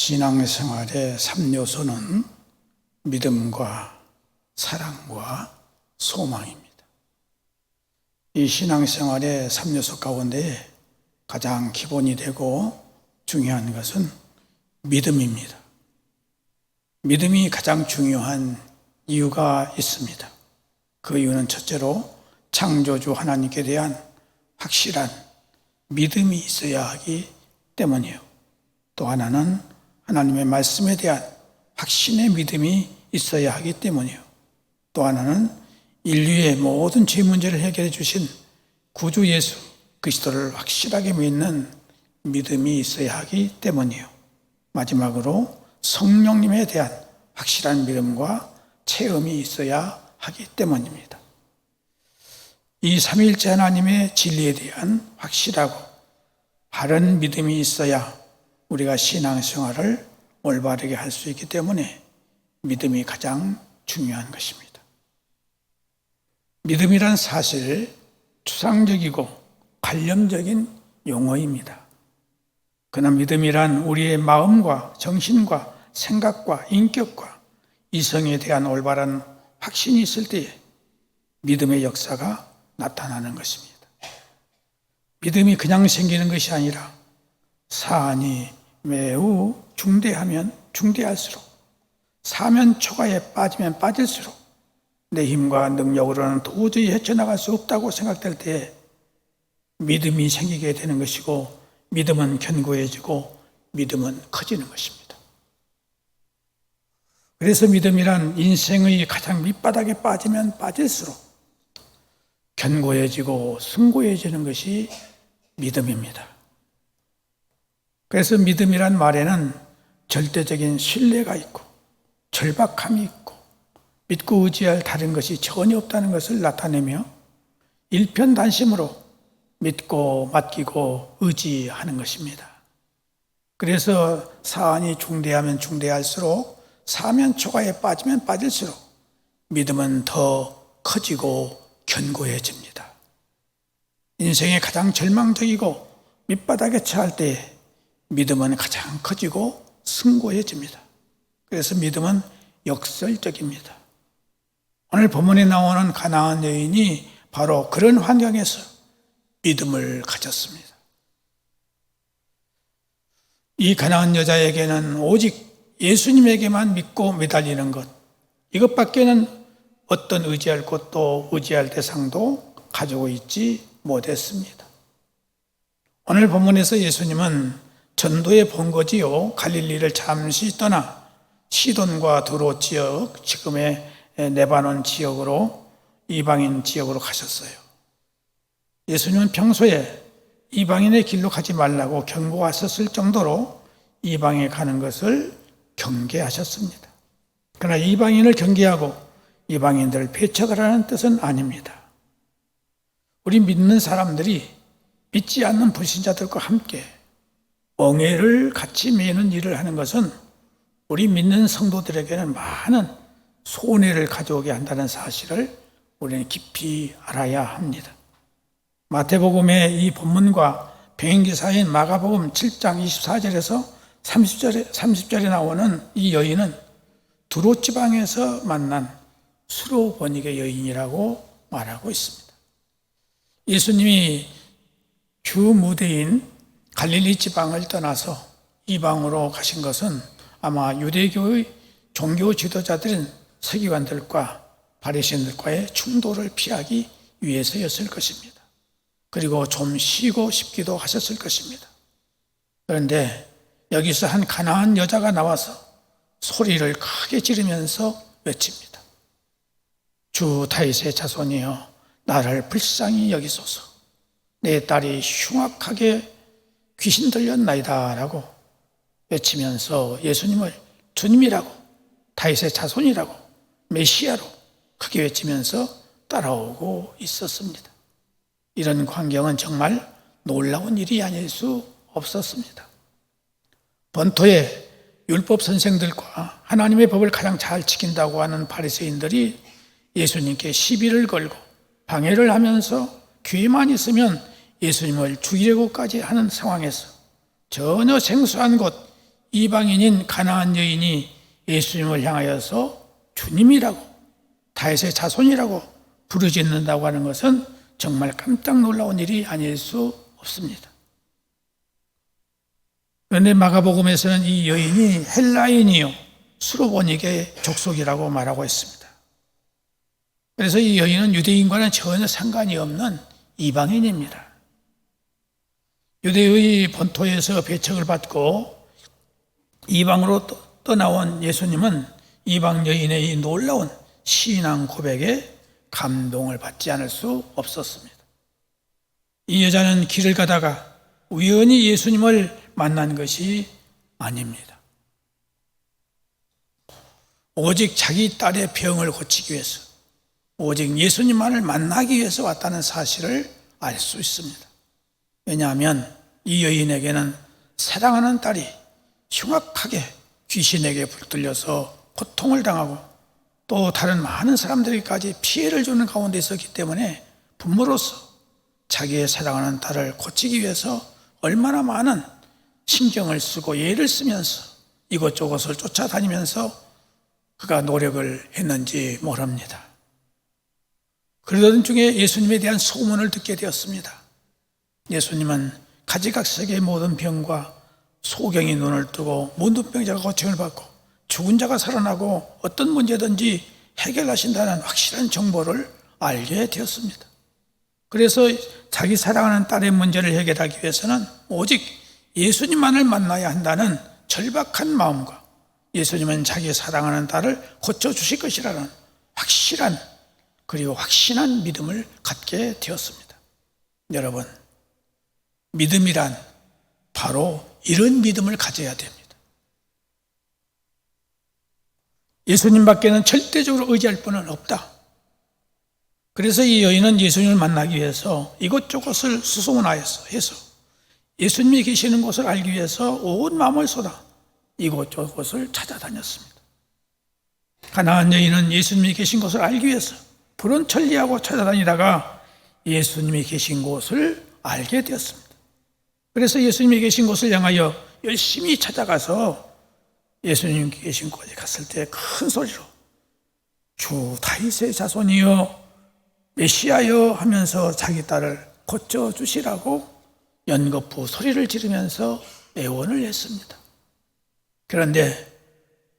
신앙생활의 3요소는 믿음과 사랑과 소망입니다. 이 신앙생활의 3요소 가운데 가장 기본이 되고 중요한 것은 믿음입니다. 믿음이 가장 중요한 이유가 있습니다. 그 이유는 첫째로 창조주 하나님께 대한 확실한 믿음이 있어야 하기 때문이에요. 또 하나는 하나님의 말씀에 대한 확신의 믿음이 있어야 하기 때문이에요. 또 하나는 인류의 모든 죄 문제를 해결해 주신 구주 예수 그리스도를 확실하게 믿는 믿음이 있어야 하기 때문이에요. 마지막으로 성령님에 대한 확실한 믿음과 체험이 있어야 하기 때문입니다. 이 삼위일체 하나님의 진리에 대한 확실하고 바른 믿음이 있어야 우리가 신앙생활을 올바르게 할 수 있기 때문에 믿음이 가장 중요한 것입니다. 믿음이란 사실 추상적이고 관념적인 용어입니다. 그러나 믿음이란 우리의 마음과 정신과 생각과 인격과 이성에 대한 올바른 확신이 있을 때에 믿음의 역사가 나타나는 것입니다. 믿음이 그냥 생기는 것이 아니라 사안이 매우 중대하면 중대할수록 사면 초가에 빠지면 빠질수록 내 힘과 능력으로는 도저히 헤쳐나갈 수 없다고 생각될 때에 믿음이 생기게 되는 것이고 믿음은 견고해지고 믿음은 커지는 것입니다. 그래서 믿음이란 인생의 가장 밑바닥에 빠지면 빠질수록 견고해지고 승고해지는 것이 믿음입니다. 그래서 믿음이란 말에는 절대적인 신뢰가 있고 절박함이 있고 믿고 의지할 다른 것이 전혀 없다는 것을 나타내며 일편단심으로 믿고 맡기고 의지하는 것입니다. 그래서 사안이 중대하면 중대할수록 사면 초가에 빠지면 빠질수록 믿음은 더 커지고 견고해집니다. 인생의 가장 절망적이고 밑바닥에 처할 때 믿음은 가장 커지고 승고해집니다. 그래서 믿음은 역설적입니다. 오늘 본문에 나오는 가나안 여인이 바로 그런 환경에서 믿음을 가졌습니다. 이 가나안 여자에게는 오직 예수님에게만 믿고 매달리는 것, 이것밖에는 어떤 의지할 곳도 의지할 대상도 가지고 있지 못했습니다. 오늘 본문에서 예수님은 전도에 본거지요 갈릴리를 잠시 떠나 시돈과 두로 지역, 지금의 레바논 지역으로 이방인 지역으로 가셨어요. 예수님은 평소에 이방인의 길로 가지 말라고 경고하셨을 정도로 이방에 가는 것을 경계하셨습니다. 그러나 이방인을 경계하고 이방인들을 배척하라는 뜻은 아닙니다. 우리 믿는 사람들이 믿지 않는 불신자들과 함께 엉애를 같이 매는 일을 하는 것은 우리 믿는 성도들에게는 많은 손해를 가져오게 한다는 사실을 우리는 깊이 알아야 합니다. 마태복음의 이 본문과 병행기사인 마가복음 7장 24절에서 30절에 나오는 이 여인은 두로 지방에서 만난 수로버니게 여인이라고 말하고 있습니다. 예수님이 주 무대인 갈릴리 지방을 떠나서 이방으로 가신 것은 아마 유대교의 종교 지도자들인 서기관들과 바리새인들과의 충돌을 피하기 위해서였을 것입니다. 그리고 좀 쉬고 싶기도 하셨을 것입니다. 그런데 여기서 한 가나안 여자가 나와서 소리를 크게 지르면서 외칩니다. 주 다윗의 자손이여 나를 불쌍히 여기소서. 내 딸이 흉악하게 귀신 들렸나이다 라고 외치면서 예수님을 주님이라고 다윗의 자손이라고 메시아로 크게 외치면서 따라오고 있었습니다. 이런 광경은 정말 놀라운 일이 아닐 수 없었습니다. 본토의 율법 선생들과 하나님의 법을 가장 잘 지킨다고 하는 바리새인들이 예수님께 시비를 걸고 방해를 하면서 귀에만 있으면 예수님을 죽이려고까지 하는 상황에서 전혀 생소한 곳 이방인인 가나안 여인이 예수님을 향하여서 주님이라고, 다윗의 자손이라고 부르짖는다고 하는 것은 정말 깜짝 놀라운 일이 아닐 수 없습니다. 그런데 마가복음에서는 이 여인이 헬라인이요 수로보닉의 족속이라고 말하고 있습니다. 그래서 이 여인은 유대인과는 전혀 상관이 없는 이방인입니다. 유대의 본토에서 배척을 받고 이방으로 떠나온 예수님은 이방 여인의 이 놀라운 신앙 고백에 감동을 받지 않을 수 없었습니다. 이 여자는 길을 가다가 우연히 예수님을 만난 것이 아닙니다. 오직 자기 딸의 병을 고치기 위해서, 오직 예수님만을 만나기 위해서 왔다는 사실을 알 수 있습니다. 왜냐하면 이 여인에게는 사랑하는 딸이 흉악하게 귀신에게 붙들려서 고통을 당하고 또 다른 많은 사람들에게까지 피해를 주는 가운데 있었기 때문에 부모로서 자기의 사랑하는 딸을 고치기 위해서 얼마나 많은 신경을 쓰고 예를 쓰면서 이곳저곳을 쫓아다니면서 그가 노력을 했는지 모릅니다. 그러던 중에 예수님에 대한 소문을 듣게 되었습니다. 예수님은 가지각색의 모든 병과 소경이 눈을 뜨고 문둥병자가 고침을 받고 죽은 자가 살아나고 어떤 문제든지 해결하신다는 확실한 정보를 알게 되었습니다. 그래서 자기 사랑하는 딸의 문제를 해결하기 위해서는 오직 예수님만을 만나야 한다는 절박한 마음과 예수님은 자기 사랑하는 딸을 고쳐주실 것이라는 확실한 그리고 확신한 믿음을 갖게 되었습니다. 여러분, 믿음이란 바로 이런 믿음을 가져야 됩니다. 예수님 밖에는 절대적으로 의지할 분은 없다. 그래서 이 여인은 예수님을 만나기 위해서 이곳저곳을 수소문하여서 해서 예수님이 계시는 곳을 알기 위해서 온 마음을 쏟아 이곳저곳을 찾아다녔습니다. 가나안 여인은 예수님이 계신 곳을 알기 위해서 푸른 천리하고 찾아다니다가 예수님이 계신 곳을 알게 되었습니다. 그래서 예수님이 계신 곳을 향하여 열심히 찾아가서 예수님 계신 곳에 갔을 때 큰 소리로 주 다윗의 자손이여 메시아여 하면서 자기 딸을 고쳐주시라고 연거푸 소리를 지르면서 애원을 했습니다. 그런데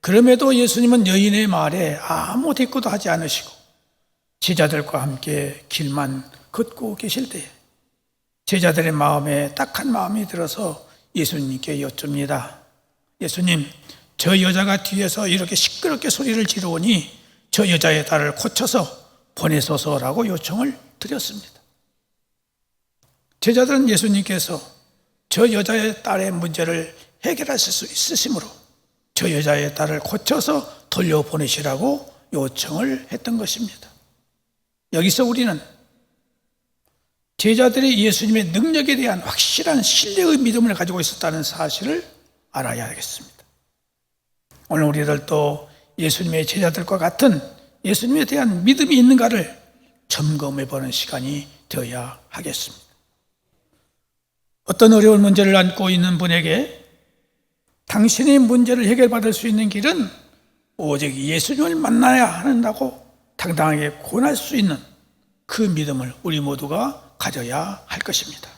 그럼에도 예수님은 여인의 말에 아무 대꾸도 하지 않으시고 제자들과 함께 길만 걷고 계실 때에 제자들의 마음에 딱한 마음이 들어서 예수님께 여쭙니다. 예수님, 저 여자가 뒤에서 이렇게 시끄럽게 소리를 지르오니 저 여자의 딸을 고쳐서 보내소서라고 요청을 드렸습니다. 제자들은 예수님께서 저 여자의 딸의 문제를 해결하실 수 있으시므로 저 여자의 딸을 고쳐서 돌려보내시라고 요청을 했던 것입니다. 여기서 우리는 제자들이 예수님의 능력에 대한 확실한 신뢰의 믿음을 가지고 있었다는 사실을 알아야겠습니다. 오늘 우리들도 예수님의 제자들과 같은 예수님에 대한 믿음이 있는가를 점검해보는 시간이 되어야 하겠습니다. 어떤 어려운 문제를 안고 있는 분에게 당신의 문제를 해결받을 수 있는 길은 오직 예수님을 만나야 한다고 당당하게 권할 수 있는 그 믿음을 우리 모두가 가져야 할 것입니다.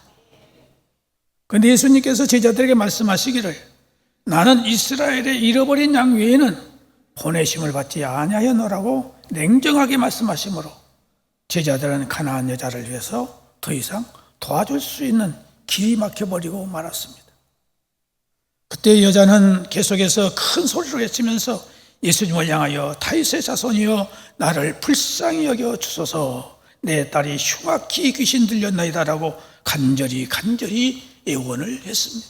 그런데 예수님께서 제자들에게 말씀하시기를 나는 이스라엘의 잃어버린 양 외에는 보내심을 받지 아니하였노라고 냉정하게 말씀하시므로 제자들은 가나안 여자를 위해서 더 이상 도와줄 수 있는 길이 막혀버리고 말았습니다. 그때 여자는 계속해서 큰 소리로 외치면서 예수님을 향하여 다윗의 자손이여 나를 불쌍히 여겨 주소서 내 딸이 흉악히 귀신 들렸나이다라고 간절히 애원을 했습니다.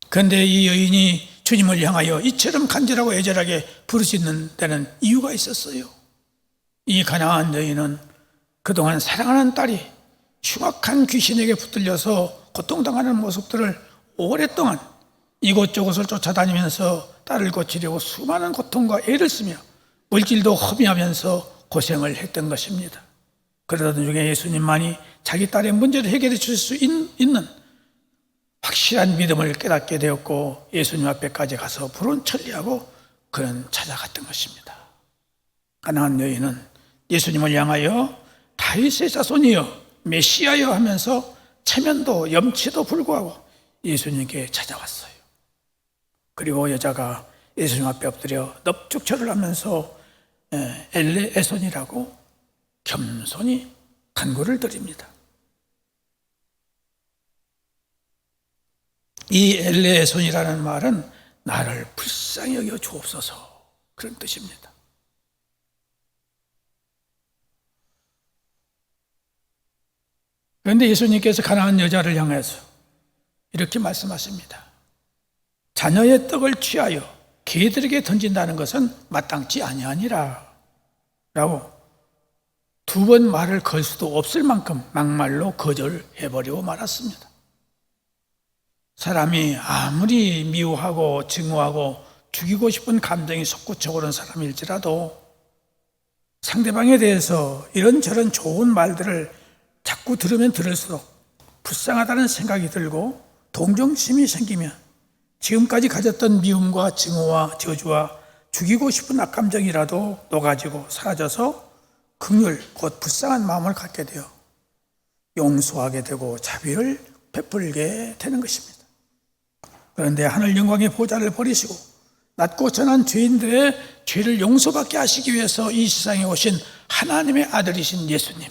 그런데 이 여인이 주님을 향하여 이처럼 간절하고 애절하게 부르짖는 데는 이유가 있었어요. 이 가나안 여인은 그동안 사랑하는 딸이 흉악한 귀신에게 붙들려서 고통당하는 모습들을 오랫동안 이곳저곳을 쫓아다니면서 딸을 고치려고 수많은 고통과 애를 쓰며 물질도 허비하면서 고생을 했던 것입니다. 그러던 중에 예수님만이 자기 딸의 문제를 해결해 주실 수 있는 확실한 믿음을 깨닫게 되었고 예수님 앞에까지 가서 불은 천리하고 그는 찾아갔던 것입니다. 가나안 여인은 예수님을 향하여 다윗의 자손이여 메시아여 하면서 체면도 염치도 불구하고 예수님께 찾아왔어요. 그리고 여자가 예수님 앞에 엎드려 넙죽절을 하면서 엘레에손이라고 겸손히 간구를 드립니다. 이 엘레에손이라는 말은 나를 불쌍히 여겨 주옵소서 그런 뜻입니다. 그런데 예수님께서 가나안 여자를 향해서 이렇게 말씀하십니다. 자녀의 떡을 취하여 개들에게 던진다는 것은 마땅치 아니하니라 라고 두 번 말을 걸 수도 없을 만큼 막말로 거절해버리고 말았습니다. 사람이 아무리 미워하고 증오하고 죽이고 싶은 감정이 솟구쳐 오른 사람일지라도 상대방에 대해서 이런저런 좋은 말들을 자꾸 들으면 들을수록 불쌍하다는 생각이 들고 동정심이 생기면 지금까지 가졌던 미움과 증오와 저주와 죽이고 싶은 악감정이라도 녹아지고 사라져서 긍휼, 곧 불쌍한 마음을 갖게 되어 용서하게 되고 자비를 베풀게 되는 것입니다. 그런데 하늘 영광의 보좌를 버리시고 낮고 천한 죄인들의 죄를 용서받게 하시기 위해서 이 세상에 오신 하나님의 아들이신 예수님,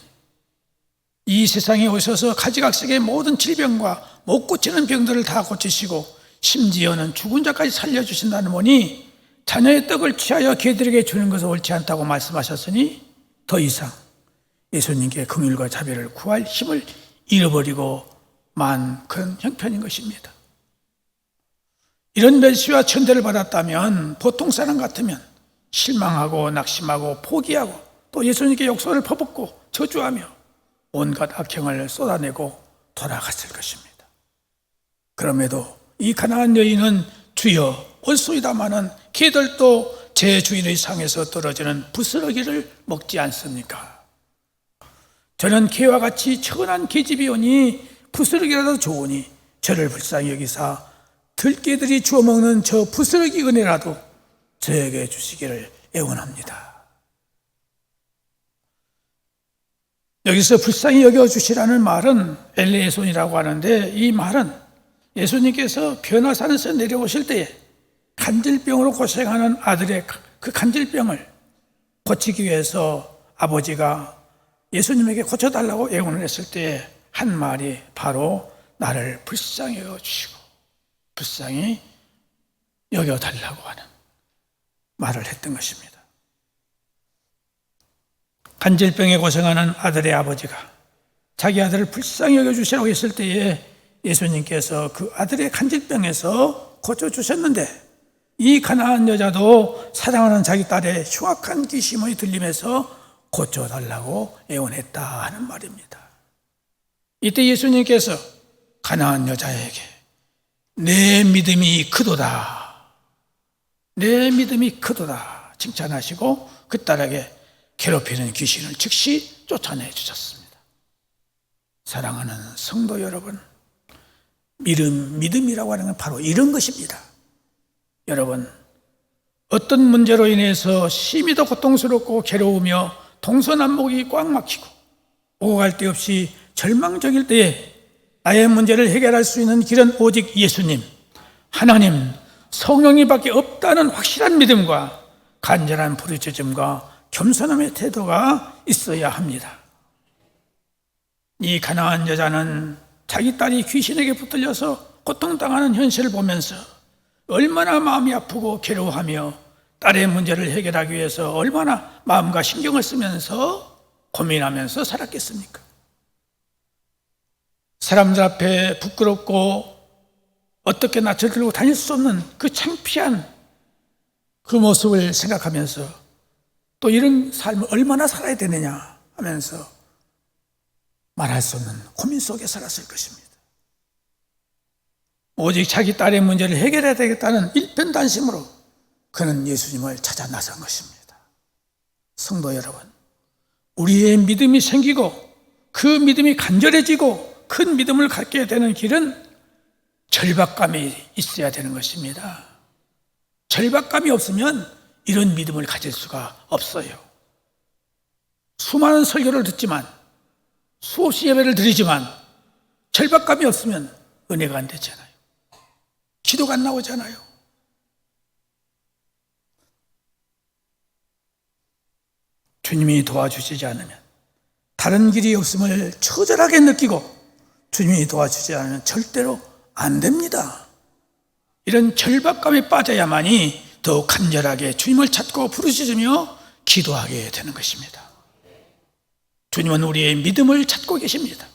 이 세상에 오셔서 가지각색의 모든 질병과 못 고치는 병들을 다 고치시고 심지어는 죽은 자까지 살려주신다는 분이 자녀의 떡을 취하여 개들에게 주는 것은 옳지 않다고 말씀하셨으니 더 이상 예수님께 긍휼과 자비를 구할 힘을 잃어버리고 만 그런 형편인 것입니다. 이런 멸시와 천대를 받았다면 보통 사람 같으면 실망하고 낙심하고 포기하고 또 예수님께 욕설을 퍼붓고 저주하며 온갖 악행을 쏟아내고 돌아갔을 것입니다. 그럼에도 이 가나안 여인은 주여 올소이다마는 개들도 제 주인의 상에서 떨어지는 부스러기를 먹지 않습니까? 저는 개와 같이 천한 계집이 오니 부스러기라도 좋으니 저를 불쌍히 여기사 들개들이 주워 먹는 저 부스러기 은혜라도 저에게 주시기를 애원합니다. 여기서 불쌍히 여겨주시라는 말은 엘레에손이라고 하는데 이 말은 예수님께서 변화산에서 내려오실 때에 간질병으로 고생하는 아들의 그 간질병을 고치기 위해서 아버지가 예수님에게 고쳐달라고 애원을 했을 때에 한 말이 바로 나를 불쌍히 여겨주시고 불쌍히 여겨달라고 하는 말을 했던 것입니다. 간질병에 고생하는 아들의 아버지가 자기 아들을 불쌍히 여겨주시라고 했을 때에 예수님께서 그 아들의 간질병에서 고쳐주셨는데 이 가나안 여자도 사랑하는 자기 딸의 흉악한 기심의 들림에서 고쳐달라고 애원했다 하는 말입니다. 이때 예수님께서 가나안 여자에게 내 믿음이 크도다, 내 믿음이 크도다 칭찬하시고 그 딸에게 괴롭히는 귀신을 즉시 쫓아내 주셨습니다. 사랑하는 성도 여러분, 믿음이라고 하는 건 바로 이런 것입니다. 여러분, 어떤 문제로 인해서 심히도 고통스럽고 괴로우며 동서남북이 꽉 막히고 오고 갈 데 없이 절망적일 때에 나의 문제를 해결할 수 있는 길은 오직 예수님, 하나님, 성령이 밖에 없다는 확실한 믿음과 간절한 부르짖음과 겸손함의 태도가 있어야 합니다. 이 가나안 여자는 자기 딸이 귀신에게 붙들려서 고통당하는 현실을 보면서 얼마나 마음이 아프고 괴로워하며 딸의 문제를 해결하기 위해서 얼마나 마음과 신경을 쓰면서 고민하면서 살았겠습니까? 사람들 앞에 부끄럽고 어떻게 낯을 들고 다닐 수 없는 그 창피한 그 모습을 생각하면서 또 이런 삶을 얼마나 살아야 되느냐 하면서 말할 수 없는 고민 속에 살았을 것입니다. 오직 자기 딸의 문제를 해결해야 되겠다는 일편단심으로 그는 예수님을 찾아 나선 것입니다. 성도 여러분, 우리의 믿음이 생기고 그 믿음이 간절해지고 큰 믿음을 갖게 되는 길은 절박감이 있어야 되는 것입니다. 절박감이 없으면 이런 믿음을 가질 수가 없어요. 수많은 설교를 듣지만, 수없이 예배를 드리지만 절박감이 없으면 은혜가 안 되잖아요. 기도가 안 나오잖아요. 주님이 도와주시지 않으면, 다른 길이 없음을 처절하게 느끼고 주님이 도와주지 않으면 절대로 안 됩니다. 이런 절박감에 빠져야만이 더욱 간절하게 주님을 찾고 부르짖으며 기도하게 되는 것입니다. 주님은 우리의 믿음을 찾고 계십니다.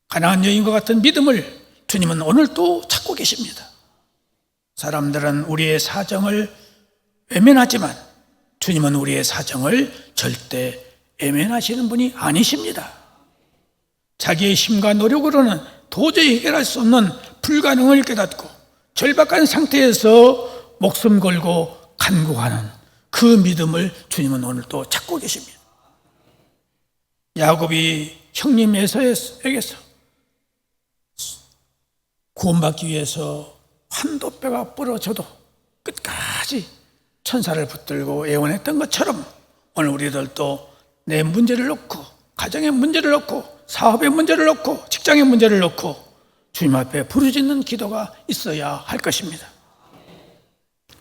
가나안 여인과 같은 믿음을 주님은 오늘도 찾고 계십니다. 사람들은 우리의 사정을 외면하지만 주님은 우리의 사정을 절대 외면하시는 분이 아니십니다. 자기의 힘과 노력으로는 도저히 해결할 수 없는 불가능을 깨닫고 절박한 상태에서 목숨 걸고 간구하는 그 믿음을 주님은 오늘도 찾고 계십니다. 야곱이 형님 에서에게서 구원받기 위해서 환도뼈가 부러져도 끝까지 천사를 붙들고 애원했던 것처럼 오늘 우리들도 내 문제를 놓고, 가정의 문제를 놓고, 사업의 문제를 놓고, 직장의 문제를 놓고 주님 앞에 부르짖는 기도가 있어야 할 것입니다.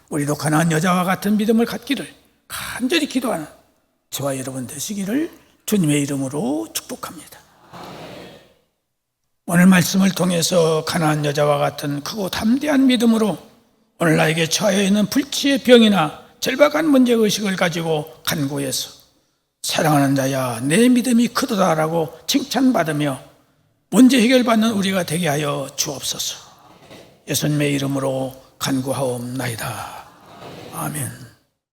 우리도 가나안 여자와 같은 믿음을 갖기를 간절히 기도하는 저와 여러분 되시기를 주님의 이름으로 축복합니다. 오늘 말씀을 통해서 가나안 여자와 같은 크고 담대한 믿음으로 오늘 나에게 처해 있는 불치의 병이나 절박한 문제의식을 가지고 간구해서 사랑하는 자야 내 믿음이 크도다라고 칭찬받으며 문제 해결받는 우리가 되게 하여 주옵소서. 예수님의 이름으로 간구하옵나이다. 아멘.